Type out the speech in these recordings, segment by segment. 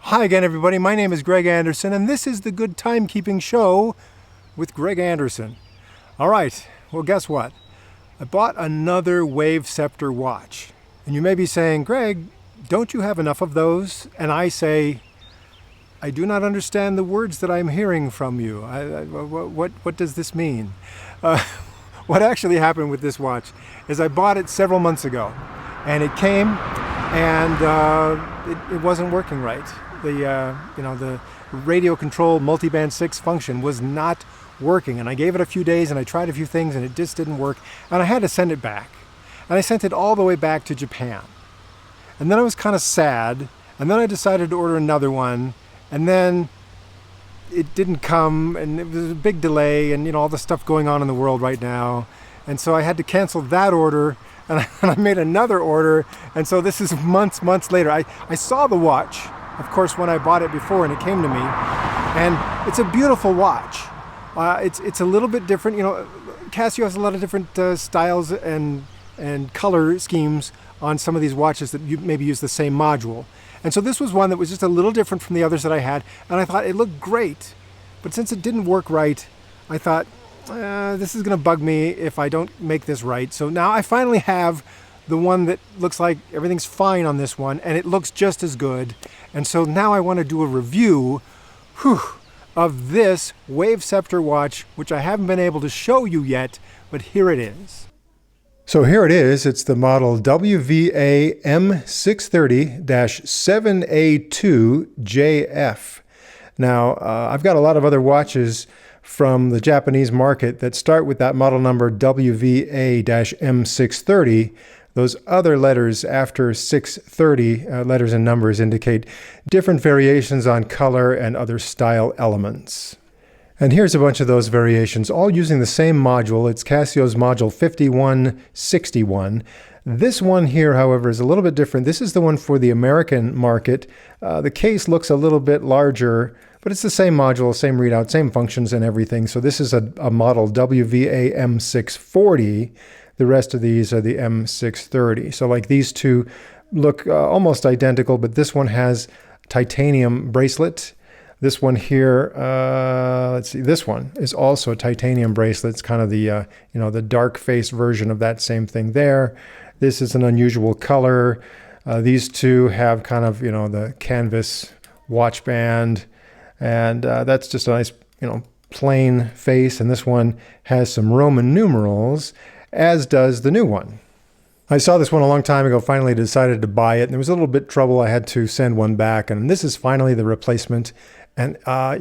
Hi again, everybody. My name is Greg Anderson, and this is the Good Timekeeping Show with Greg Anderson. All right, well, guess what? I bought another Ceptor watch. And you may be saying, Greg, don't you have enough of those? And I say, I do not understand the words that I'm hearing from you. What does this mean? What actually happened with this watch is I bought it several months ago, and it came, and it wasn't working right. The radio control multiband 6 function was not working, and I gave it a few days and I tried a few things and it just didn't work, and I had to send it back. And I sent it all the way back to Japan. And then I was kind of sad, and then I decided to order another one, and then it didn't come, and it was a big delay, and all the stuff going on in the world right now. And so I had to cancel that order, and I made another order, and so this is months later. I saw the watch, of course, when I bought it before, and it came to me, and it's a beautiful watch. It's a little bit different. Casio has a lot of different styles and color schemes on some of these watches that you maybe use the same module. And so this was one that was just a little different from the others that I had, and I thought it looked great. But since it didn't work right, I thought, this is going to bug me if I don't make this right. So now I finally have the one that looks like everything's fine on this one, and it looks just as good. And so now I want to do a review of this Ceptor watch, which I haven't been able to show you yet, but here it is. So here it is. It's the model WVA-M630D-7A2JF. Now, I've got a lot of other watches from the Japanese market that start with that model number WVA-M630. Those other letters after 630, letters and numbers, indicate different variations on color and other style elements. And here's a bunch of those variations, all using the same module. It's Casio's module 5161. This one here, however, is a little bit different. This is the one for the American market. The case looks a little bit larger, but it's the same module, same readout, same functions and everything. So this is a model WVA-M640. The rest of these are the M630. So like these two look almost identical, but this one has titanium bracelet. This one here, let's see, this one is also a titanium bracelet. It's kind of the, the dark face version of that same thing there. This is an unusual color. These two have kind of, the canvas watch band, and that's just a nice, plain face. And this one has some Roman numerals, as does the new one. I saw this one a long time ago, finally decided to buy it, and there was a little bit of trouble. I had to send one back, and this is finally the replacement. And, I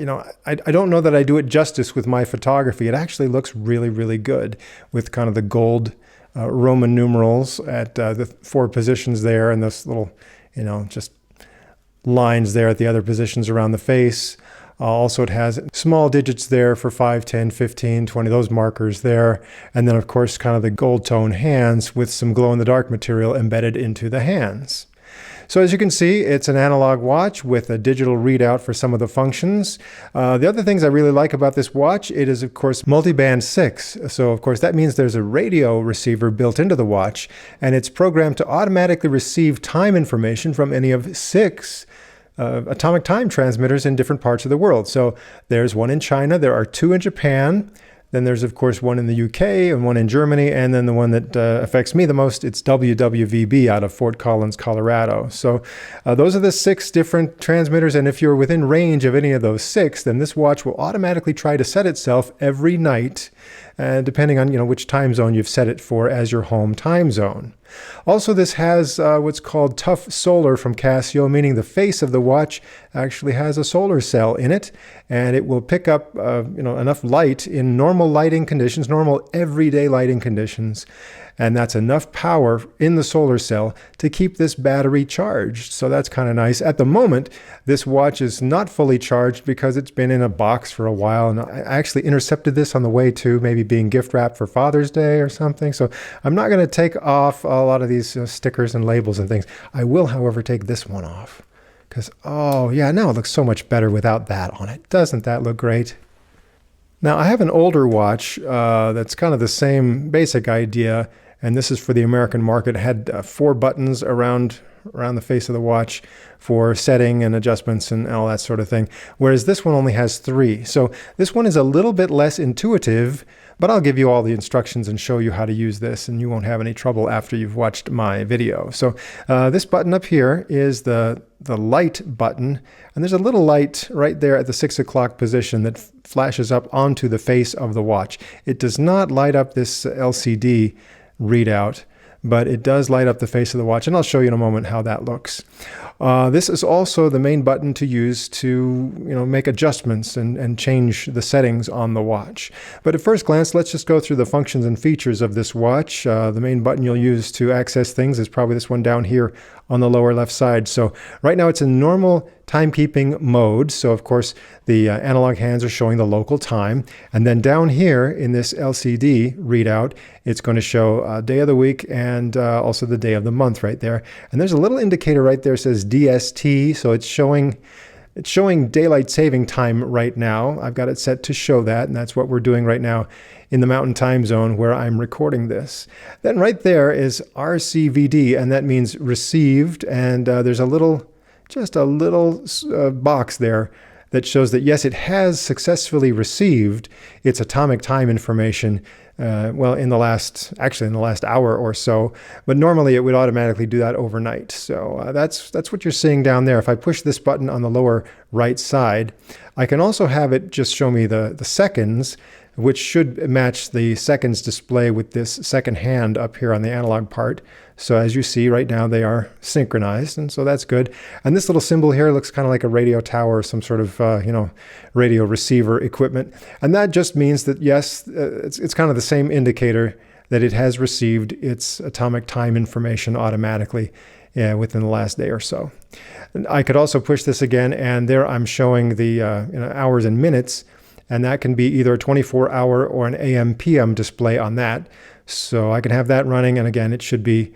don't know that I do it justice with my photography. It actually looks really, really good with kind of the gold Roman numerals at the 4 positions there, and this little, just lines there at the other positions around the face. Also, it has small digits there for 5, 10, 15, 20, those markers there. And then, of course, kind of the gold tone hands with some glow-in-the-dark material embedded into the hands. So as you can see, it's an analog watch with a digital readout for some of the functions. The other things I really like about this watch, it is, of course, multiband 6. So, of course, that means there's a radio receiver built into the watch, and it's programmed to automatically receive time information from any of 6 atomic time transmitters in different parts of the world. So there's one in China, there are 2 in Japan, then there's, of course, one in the UK and one in Germany, and then the one that affects me the most, it's WWVB out of Fort Collins, Colorado. So those are the 6 different transmitters, and if you're within range of any of those 6, then this watch will automatically try to set itself every night, depending on which time zone you've set it for as your home time zone. Also, this has what's called tough solar from Casio, meaning the face of the watch actually has a solar cell in it, and it will pick up enough light in normal lighting conditions, normal everyday lighting conditions, and that's enough power in the solar cell to keep this battery charged. So that's kind of nice. At the moment, this watch is not fully charged because it's been in a box for a while, and I actually intercepted this on the way to maybe being gift wrapped for Father's Day or something. So I'm not going to take off a lot of these stickers and labels and things. I will, however, take this one off because, oh yeah, now it looks so much better without that on it. Doesn't that look great? Now, I have an older watch that's kind of the same basic idea, and this is for the American market. It had 4 buttons around around the face of the watch for setting and adjustments and all that sort of thing, whereas this one only has 3. So this one is a little bit less intuitive, but I'll give you all the instructions and show you how to use this, and you won't have any trouble after you've watched my video. So this button up here is the light button, and there's a little light right there at the 6 o'clock position that flashes up onto the face of the watch. It does not light up this LCD readout, but it does light up the face of the watch, and I'll show you in a moment how that looks. This is also the main button to use to make adjustments and change the settings on the watch. But at first glance, let's just go through the functions and features of this watch. The main button you'll use to access things is probably this one down here on the lower left side. So right now it's in normal timekeeping mode. So of course the analog hands are showing the local time. And then down here in this LCD readout, it's going to show day of the week and also the day of the month right there. And there's a little indicator right there that says DST. So it's showing daylight saving time right now. I've got it set to show that, and that's what we're doing right now in the Mountain Time Zone where I'm recording this. Then right there is RCVD, and that means received, and there's just a little box there that shows that yes, it has successfully received its atomic time information well, in the last hour or so, but normally it would automatically do that overnight. So that's what you're seeing down there. If I push this button on the lower right side, I can also have it just show me the seconds, which should match the seconds display with this second hand up here on the analog part. So as you see right now, they are synchronized, and so that's good. And this little symbol here looks kind of like a radio tower or some sort of radio receiver equipment. And that just means that yes, it's kind of the same indicator that it has received its atomic time information automatically within the last day or so. And I could also push this again, and there I'm showing the hours and minutes, and that can be either a 24-hour or an AM/PM display on that. So I can have that running, and again, it should be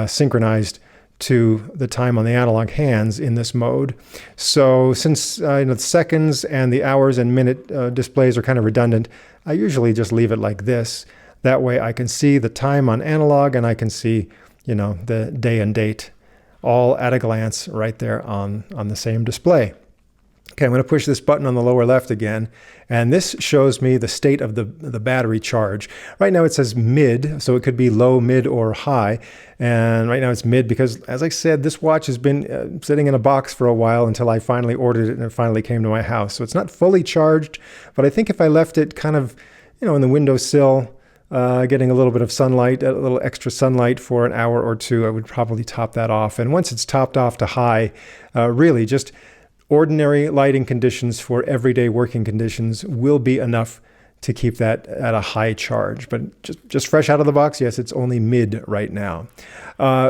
synchronized to the time on the analog hands in this mode. So since the seconds and the hours and minute displays are kind of redundant, I usually just leave it like this. That way I can see the time on analog, and I can see the day and date all at a glance right there on the same display. Okay, I'm going to push this button on the lower left again, and this shows me the state of the battery charge. Right now it says mid, so it could be low, mid, or high. And right now it's mid because, as I said, this watch has been sitting in a box for a while until I finally ordered it and it finally came to my house. So it's not fully charged, but I think if I left it kind of, in the windowsill, getting a little bit of sunlight, a little extra sunlight for an hour or two, I would probably top that off. And once it's topped off to high, really just ordinary lighting conditions for everyday working conditions will be enough to keep that at a high charge. But just fresh out of the box, yes, it's only mid right now.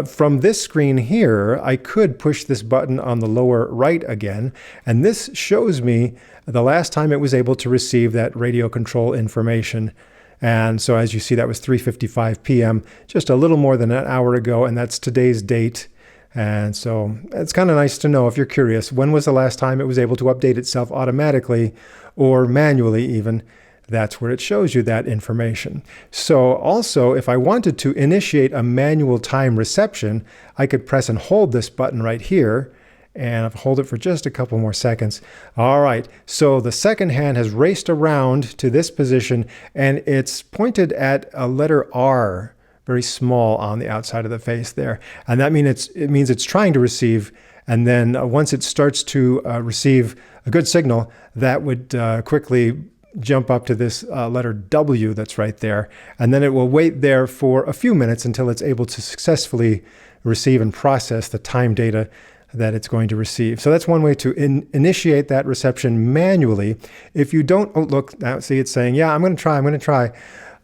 From this screen here, I could push this button on the lower right again, and this shows me the last time it was able to receive that radio control information. And so as you see, that was 3:55 p.m., just a little more than an hour ago, and that's today's date. And so it's kind of nice to know, if you're curious, when was the last time it was able to update itself automatically or manually even. That's where it shows you that information. So also, if I wanted to initiate a manual time reception, I could press and hold this button right here, and I'll hold it for just a couple more seconds. All right, so the second hand has raced around to this position, and it's pointed at a letter R, very small on the outside of the face there. And that means it's trying to receive, and then once it starts to receive a good signal, that would quickly jump up to this letter W that's right there. And then it will wait there for a few minutes until it's able to successfully receive and process the time data that it's going to receive. So that's one way to initiate that reception manually. If you don't, oh, look, now see it's saying, yeah, I'm going to try.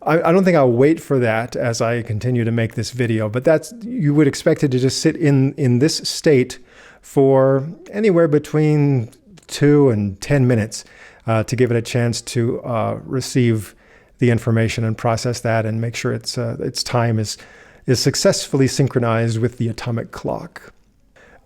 I don't think I'll wait for that as I continue to make this video, but you would expect it to just sit in this state for anywhere between 2 and 10 minutes to give it a chance to receive the information and process that and make sure its time is successfully synchronized with the atomic clock.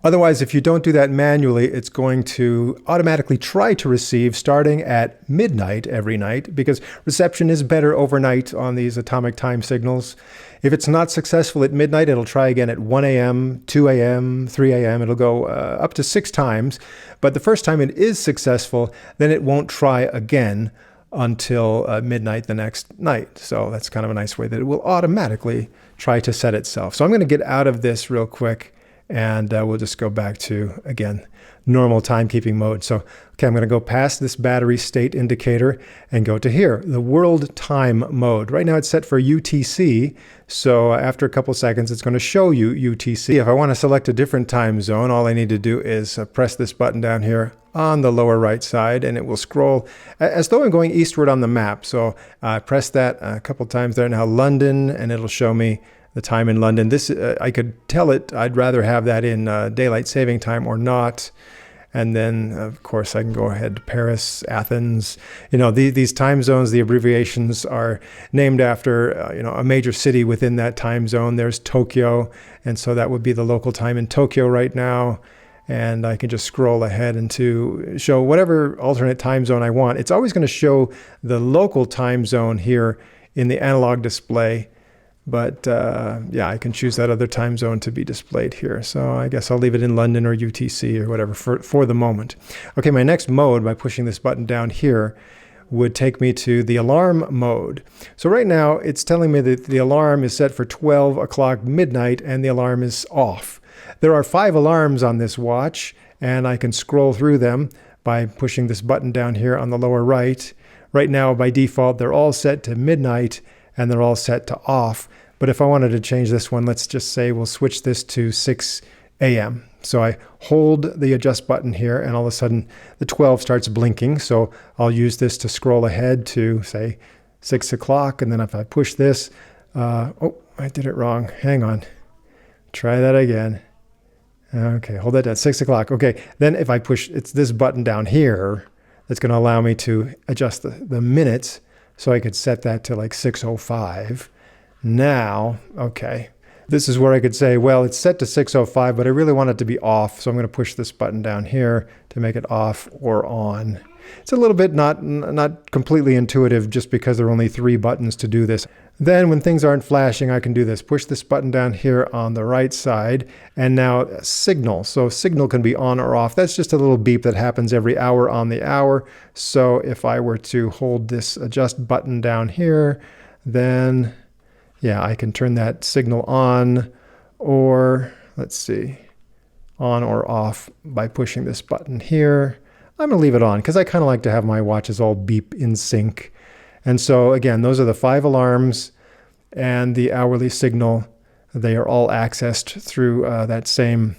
Otherwise, if you don't do that manually, it's going to automatically try to receive starting at midnight every night, because reception is better overnight on these atomic time signals. If it's not successful at midnight, it'll try again at 1 a.m., 2 a.m., 3 a.m. It'll go up to 6 times. But the first time it is successful, then it won't try again until midnight the next night. So that's kind of a nice way that it will automatically try to set itself. So I'm going to get out of this real quick, and we'll just go back to, again, normal timekeeping mode. So, okay, I'm going to go past this battery state indicator and go to here, the world time mode. Right now it's set for UTC. So after a couple seconds, it's going to show you UTC. If I want to select a different time zone, all I need to do is press this button down here on the lower right side, and it will scroll as though I'm going eastward on the map. So I press that a couple times there. Now London, and it'll show me the time in London. This I could tell it I'd rather have that in daylight saving time or not. And then, of course, I can go ahead to Paris, Athens. You know, these time zones, the abbreviations are named after, you know, a major city within that time zone. There's Tokyo, and so that would be the local time in Tokyo right now. And I can just scroll ahead and to show whatever alternate time zone I want. It's always going to show the local time zone here in the analog display. But yeah, I can choose that other time zone to be displayed here. So I guess I'll leave it in London or UTC or whatever for the moment. Okay, my next mode, by pushing this button down here, would take me to the alarm mode. So right now it's telling me that the alarm is set for 12 o'clock midnight and the alarm is off. There are 5 alarms on this watch, and I can scroll through them by pushing this button down here on the lower right. Right now, by default, they're all set to midnight and they're all set to off. But if I wanted to change this one, let's just say we'll switch this to 6 a.m. So I hold the adjust button here, and all of a sudden the 12 starts blinking. So I'll use this to scroll ahead to, say, 6 o'clock. And then if I push this, oh, I did it wrong. Hang on. Try that again. Okay, hold that at 6 o'clock. Okay, then if I push, it's this button down here that's going to allow me to adjust the minutes. So I could set that to like 6:05. Now, okay, this is where I could say, well, it's set to 6:05, but I really want it to be off. So I'm going to push this button down here to make it off or on. It's a little bit not completely intuitive just because there are only 3 buttons to do this. Then when things aren't flashing, I can do this. Push this button down here on the right side, and now signal. So signal can be on or off. That's just a little beep that happens every hour on the hour. So if I were to hold this adjust button down here, then yeah, I can turn that signal on, or let's see, on or off by pushing this button here. I'm going to leave it on because I kind of like to have my watches all beep in sync. And so again, those are the 5 alarms and the hourly signal. They are all accessed through that same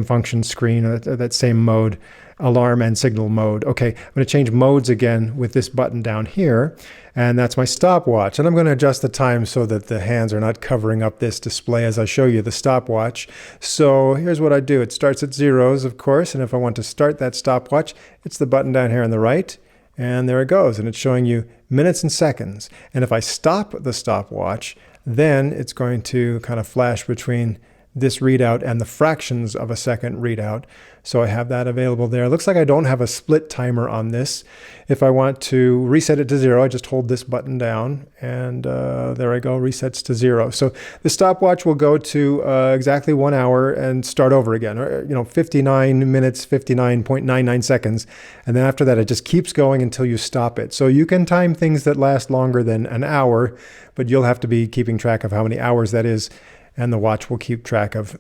function screen, that same mode, alarm and signal mode. Okay, I'm going to change modes again with this button down here, and that's my stopwatch. And I'm going to adjust the time so that the hands are not covering up this display as I show you the stopwatch. So here's what I do. It starts at zeros, of course, and if I want to start that stopwatch, it's the button down here on the right, and there it goes, and it's showing you minutes and seconds. And if I stop the stopwatch, then it's going to kind of flash between this readout and the fractions of a second readout. So I have that available there. It looks like I don't have a split timer on this. If I want to reset it to 0, I just hold this button down, and there I go, resets to 0. So the stopwatch will go to exactly 1 hour and start over again, or, 59 minutes, 59.99 seconds. And then after that, it just keeps going until you stop it. So you can time things that last longer than an hour, but you'll have to be keeping track of how many hours that is. And the watch will keep track of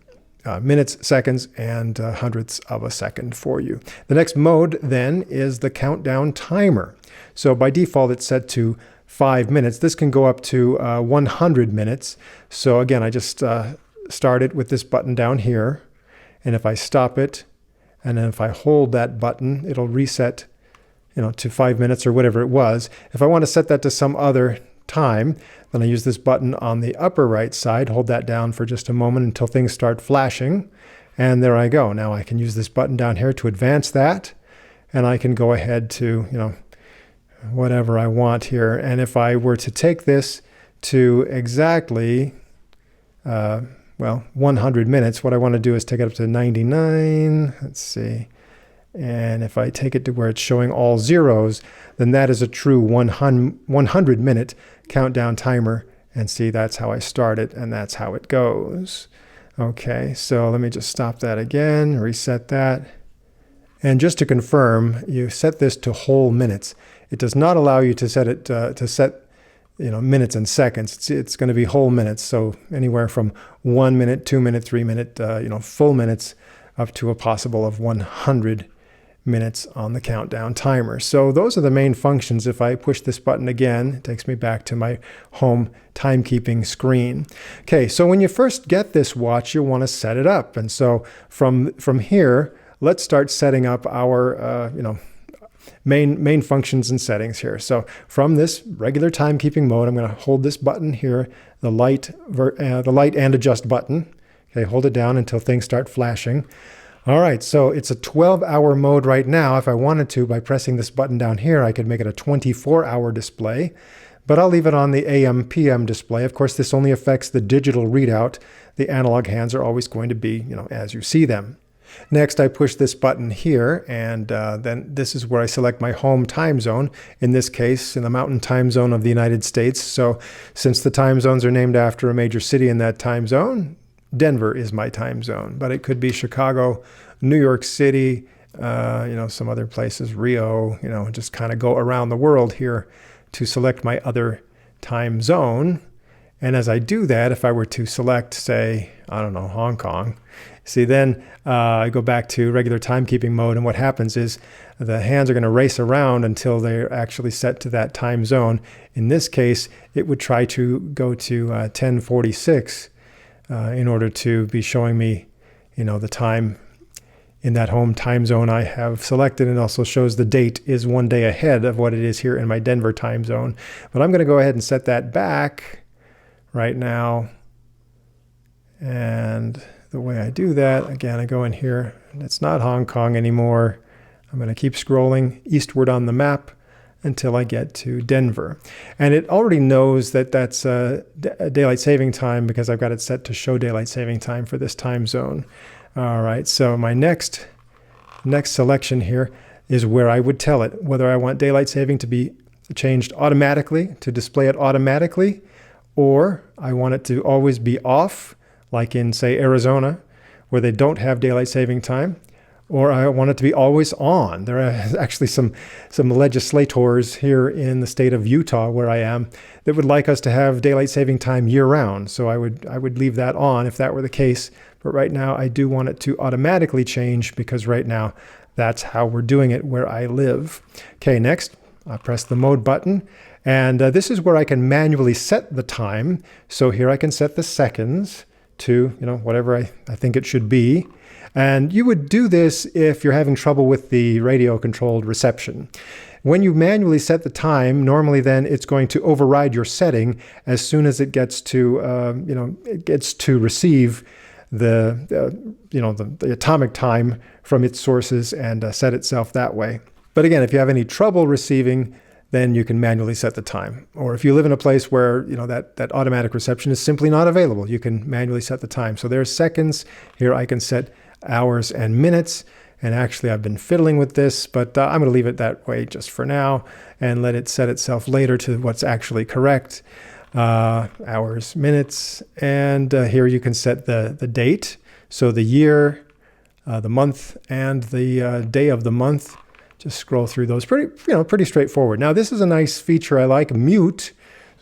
minutes, seconds, and hundredths of a second for you. The next mode then is the countdown timer. So by default, it's set to 5 minutes. This can go up to 100 minutes. So again, I just start it with this button down here. And if I stop it, and then if I hold that button, it'll reset to 5 minutes or whatever it was. If I want to set that to some other time, then I use this button on the upper right side, hold that down for just a moment until things start flashing, and there I go. Now I can use this button down here to advance that, and I can go ahead to, whatever I want here. And if I were to take this to exactly, well, 100 minutes. What I want to do is take it up to 99. Let's see. And if I take it to where it's showing all zeros, then that is a true 100-minute countdown timer. And see, that's how I start it, and that's how it goes. Okay, so let me just stop that again, reset that. And just to confirm, you set this to whole minutes. It does not allow you to set it to set minutes and seconds. It's going to be whole minutes. So anywhere from 1 minute, 2 minute, 3 minute, full minutes up to a possible of 100 minutes on the countdown timer. So those are the main functions. If I push this button again, it takes me back to my home timekeeping screen. Okay, so when you first get this watch, you'll want to set it up. And so from here, let's start setting up our main functions and settings here. So from this regular timekeeping mode, I'm going to hold this button here, the light and adjust button. Okay, hold it down until things start flashing. All right, so it's a 12-hour mode right now. If I wanted to, by pressing this button down here, I could make it a 24-hour display, but I'll leave it on the AM/PM display. Of course, this only affects the digital readout. The analog hands are always going to be, as you see them. Next, I push this button here, and then this is where I select my home time zone, in this case, in the Mountain Time Zone of the United States. So since the time zones are named after a major city in that time zone, Denver is my time zone, but it could be Chicago, New York City, some other places, Rio, just kind of go around the world here to select my other time zone. And as I do that, if I were to select, say, I don't know, Hong Kong, see, then I go back to regular timekeeping mode, and what happens is the hands are going to race around until they're actually set to that time zone. In this case, it would try to go to 1046 in order to be showing me, the time in that home time zone I have selected, and also shows the date is 1 day ahead of what it is here in my Denver time zone. But I'm going to go ahead and set that back right now. And the way I do that, again, I go in here, and it's not Hong Kong anymore. I'm going to keep scrolling eastward on the map until I get to Denver. And it already knows that that's daylight saving time because I've got it set to show daylight saving time for this time zone. All right, so my next selection here is where I would tell it whether I want daylight saving to be changed automatically, to display it automatically, or I want it to always be off, like in, say, Arizona, where they don't have daylight saving time, or I want it to be always on. There are actually some legislators here in the state of Utah, where I am, that would like us to have daylight saving time year-round. So I would leave that on if that were the case. But right now, I do want it to automatically change because right now, that's how we're doing it where I live. Okay, next, I press the mode button. And this is where I can manually set the time. So here I can set the seconds to whatever I think it should be. And you would do this if you're having trouble with the radio-controlled reception. When you manually set the time, normally then it's going to override your setting as soon as it gets to receive the atomic time from its sources and set itself that way. But again, if you have any trouble receiving, then you can manually set the time. Or if you live in a place where that automatic reception is simply not available, you can manually set the time. So there's seconds. Here I can set hours and minutes. And actually, I've been fiddling with this, but I'm going to leave it that way just for now and let it set itself later to what's actually correct. Hours, minutes, and here you can set the date. So the year, the month, and the day of the month. Just scroll through those. Pretty straightforward. Now, this is a nice feature I like, mute.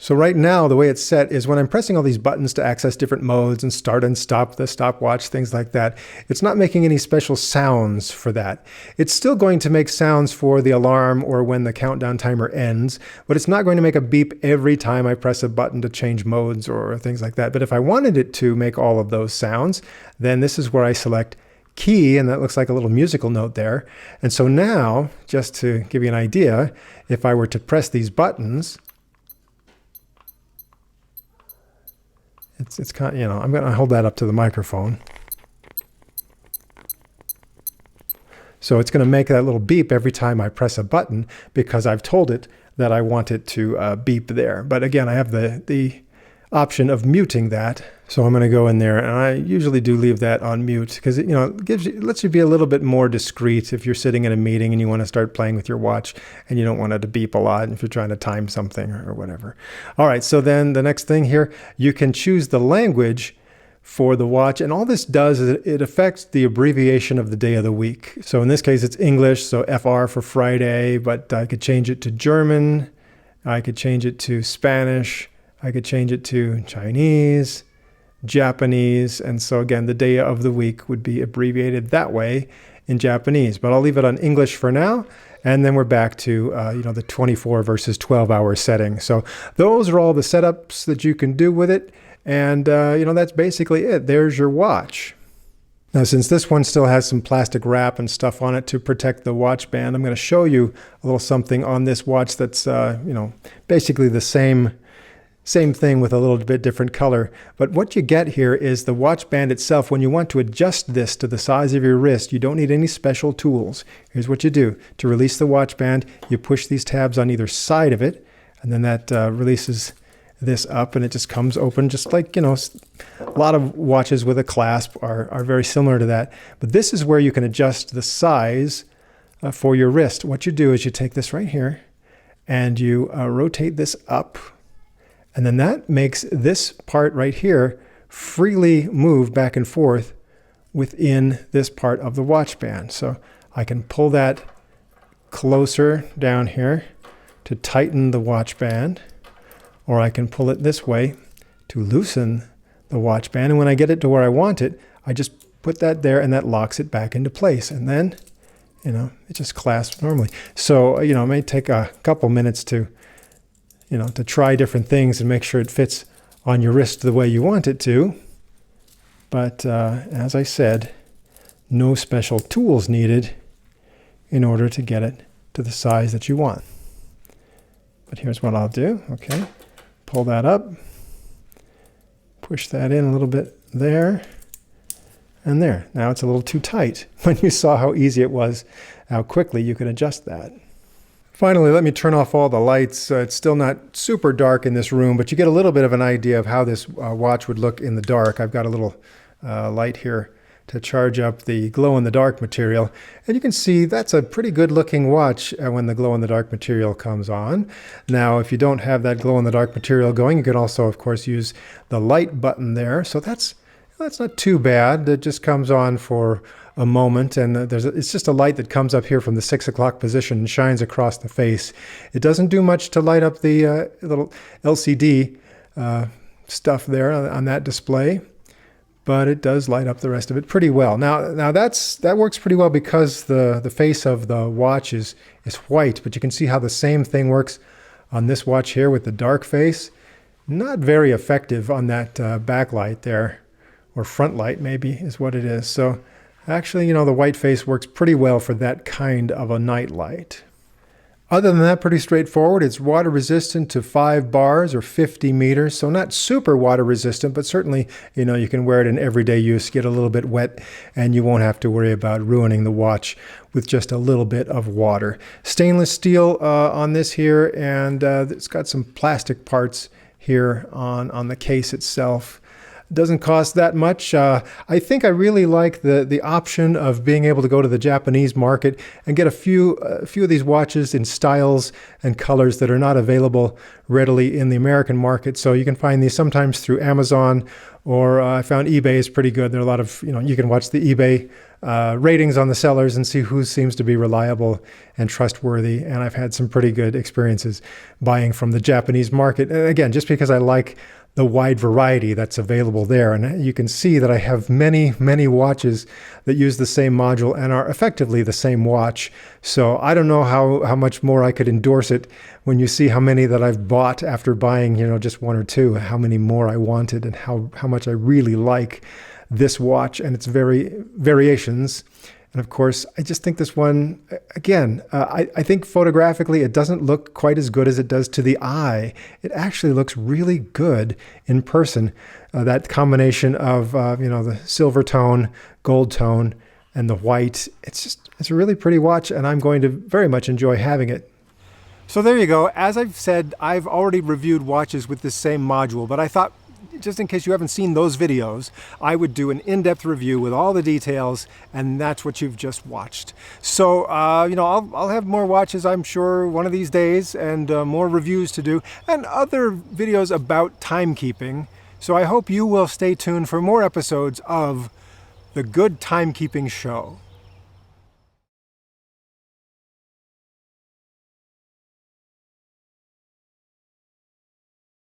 So right now, the way it's set is when I'm pressing all these buttons to access different modes and start and stop the stopwatch, things like that, it's not making any special sounds for that. It's still going to make sounds for the alarm or when the countdown timer ends, but it's not going to make a beep every time I press a button to change modes or things like that. But if I wanted it to make all of those sounds, then this is where I select key, and that looks like a little musical note there. And so now, just to give you an idea, if I were to press these buttons, it's kind of, I'm going to hold that up to the microphone. So it's going to make that little beep every time I press a button because I've told it that I want it to beep there. But again, I have the option of muting that. So I'm going to go in there, and I usually do leave that on mute because it lets you be a little bit more discreet if you're sitting in a meeting and you want to start playing with your watch and you don't want it to beep a lot if you're trying to time something or whatever. All right, so then the next thing here, you can choose the language for the watch, and all this does is it affects the abbreviation of the day of the week. So in this case, it's English, so FR for Friday, but I could change it to German, I could change it to Spanish, I could change it to Chinese, Japanese, and so again, the day of the week would be abbreviated that way in Japanese. But I'll leave it on English for now, and then we're back to the 24 versus 12-hour setting. So those are all the setups that you can do with it, and that's basically it. There's your watch. Now, since this one still has some plastic wrap and stuff on it to protect the watch band, I'm going to show you a little something on this watch that's basically the same thing with a little bit different color. But what you get here is the watch band itself. When you want to adjust this to the size of your wrist, you don't need any special tools. Here's what you do. To release the watch band, you push these tabs on either side of it, and then that releases this up, and it just comes open, just like, a lot of watches with a clasp are very similar to that. But this is where you can adjust the size for your wrist. What you do is you take this right here, and you rotate this up, and then that makes this part right here freely move back and forth within this part of the watch band. So I can pull that closer down here to tighten the watch band, or I can pull it this way to loosen the watch band. And when I get it to where I want it, I just put that there, and that locks it back into place. And then, it just clasps normally. So, it may take a couple minutes to try different things and make sure it fits on your wrist the way you want it to. But as I said, no special tools needed in order to get it to the size that you want. But here's what I'll do. Okay, pull that up, push that in a little bit there, and there. Now it's a little too tight. When you saw how easy it was, how quickly you could adjust that. Finally, let me turn off all the lights. It's still not super dark in this room, but you get a little bit of an idea of how this watch would look in the dark. I've got a little light here to charge up the glow-in-the-dark material. And you can see that's a pretty good-looking watch when the glow-in-the-dark material comes on. Now, if you don't have that glow-in-the-dark material going, you can also, of course, use the light button there. So that's not too bad. It just comes on for a moment, and it's just a light that comes up here from the 6 o'clock position and shines across the face. It doesn't do much to light up the little LCD stuff there on that display, but it does light up the rest of it pretty well. Now that works pretty well because the face of the watch is white, but you can see how the same thing works on this watch here with the dark face. Not very effective on that backlight there, or front light maybe is what it is. So actually, the white face works pretty well for that kind of a night light. Other than that, pretty straightforward. It's water resistant to 5 bars or 50 meters, so not super water resistant, but certainly, you can wear it in everyday use, get a little bit wet, and you won't have to worry about ruining the watch with just a little bit of water. Stainless steel on this here, and it's got some plastic parts here on the case itself. Doesn't cost that much. I think I really like the option of being able to go to the Japanese market and get a few of these watches in styles and colors that are not available readily in the American market. So you can find these sometimes through Amazon, or I found eBay is pretty good. There are a lot of, you can watch the eBay ratings on the sellers and see who seems to be reliable and trustworthy. And I've had some pretty good experiences buying from the Japanese market. And again, just because I like the wide variety that's available there. And you can see that I have many, many watches that use the same module and are effectively the same watch. So I don't know how much more I could endorse it when you see how many that I've bought after buying, just 1 or 2, how many more I wanted and how much I really like this watch and its variations. And of course, I just think this one, again, I think photographically it doesn't look quite as good as it does to the eye. It actually looks really good in person. That combination of, the silver tone, gold tone, and the white, it's a really pretty watch, and I'm going to very much enjoy having it. So there you go. As I've said, I've already reviewed watches with this same module, but I thought just in case you haven't seen those videos, I would do an in-depth review with all the details, and that's what you've just watched. So, you know, I'll have more watches, I'm sure, one of these days, and more reviews to do, and other videos about timekeeping. So I hope you will stay tuned for more episodes of The Good Timekeeping Show.